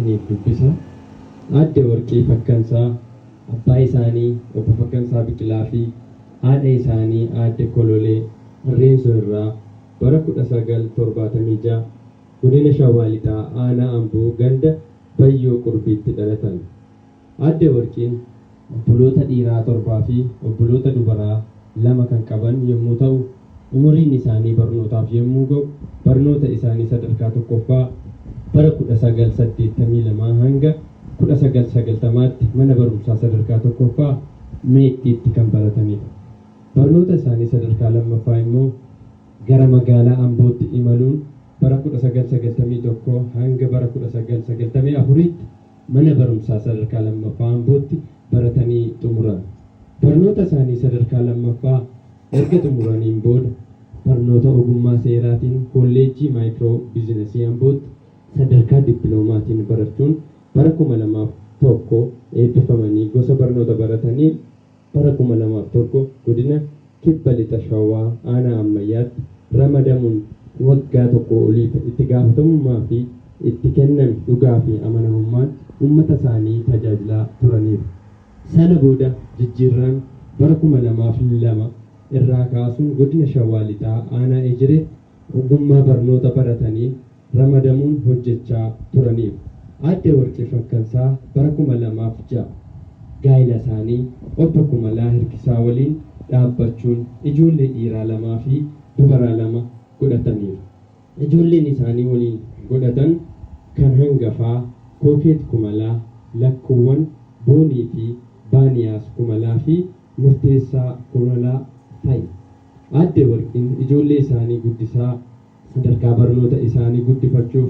isiniif dubbisa. Aadde Warqii Fakkansaa abbaa isaanii obbo Fakkansaa Biqilaa fi haadha isaanii aadde Kololee Irreensoo irraa bara 1976 godina Shawaa Lixaa aanaa Amboo ganda Bayyoo Qurbiitti dhalatan. Aadde Warqiin obboloota dhiiraa 7 fi obboloota dubaraa 2 kan qaban yommuu ta'u, umuriin isaanii barnootaaf yommuu ga'u barnoota isaanii sadarkaa tokkoffaa bara 1982 hanga 1990tti mana barumsaa sadarkaa tokkoffaa Meexxiitti kan baratanidha. Barnoota isaanii sadarkaa lammaffaa immoo gara magaalaa Ambootti imaluun bara 1991 hanga bara 1994tti mana barumsaa sadarkaa lammaffaa Ambootti baratanii xumuran. Barnoota isaanii sadarkaa lammaffaa erga xumuraniin booda barnoota ogummaa seeraatiin kolleejjii maayikiroo biizinasii Ambootti sadarkaa dippiloomaatiin barachuun bara 2001 eebbifamanii gosa barnoota baratanii bara 2001 godina Kibba Lixa Shawaa aanaa Ammayyaatti ramadamuun waggaa tokko oliif itti gaafatamummaa fi itti kenname dhugaa fi amanamummaan uummata isaanii tajaajilaa turaniiru. Sana booda jijjiirraan bara 2002 irraa kaasuun godina Shawaa Lixaa aanaa Ejireetti ogummaa barnoota baratanii ramadamuun hojjechaa turaniiru. Aadde Warqii Fakkansaa bara 2006 gaa'ila isaanii obbo Kumalaa Hirkisaa waliin dhaabbachuun ijoollee dhiiraa 2 fi dubaraa 2 godhataniiru. Ijoolleen isaanii waliin godhatan kan hangafaa Kookeet Kumalaa, Lakkuuwwan Boonii fi Baaniyaas Kumalaa fi Murteessaa Kumalaa fa'i. Aadde Warqiin ijoollee isaanii guddisaa sadarkaa barnoota isaanii guddifachuuf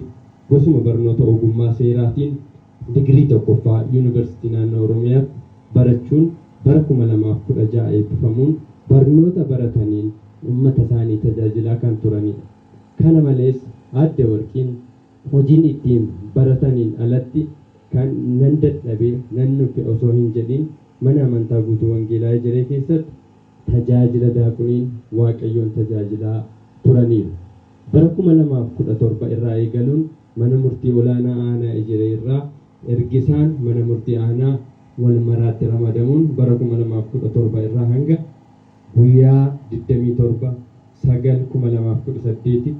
gosuma barnoota ogummaa seeraatiin digirii tokkoffaa yuunivarsiitii naannoo Oromiyaatti barachuun bara 2016 eebbifamuun barnoota barataniin uummata isaanii tajaajilaa kan turanidha. Kana malees Aadde Warqiin hojiin ittiin barataniin alatti kan nan dadhabee nan nufi osoo hin jedhin mana amantaa guutuu Wangeelaa Ejiree keessatti tajaajila daaquniin Waaqayyoon tajaajilaa turaniiru. Bara 2017 irraa eegaluun mana murtii olaanaa aanaa Ejiree irraa ergisaan mana murtii aanaa Walmaraatti ramadamuun bara 2017 irraa hanga guyyaa 27/9/2018tti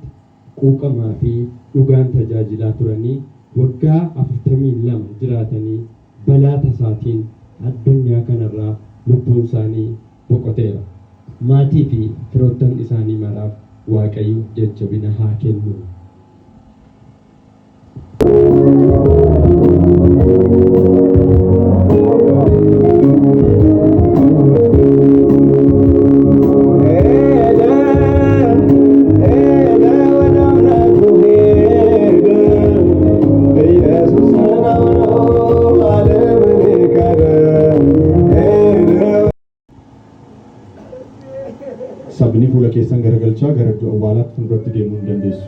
quuqamaa fi dhugaan tajaajilaa turanii waggaa 42 jiraatanii balaa tasaatiin addunyaa kanarraa lubbuun isaanii boqoteera. Maatii fi firoottan isaanii maraaf Waaqayyo jajjabina haa kennu. Sabni fuula keessan garagalchaa gara iddoo awwaalaatti fuulduratti deemuu hin dandeessu.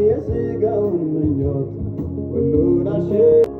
የሥጋውን ምኞት ሁሉን አሸነፈ።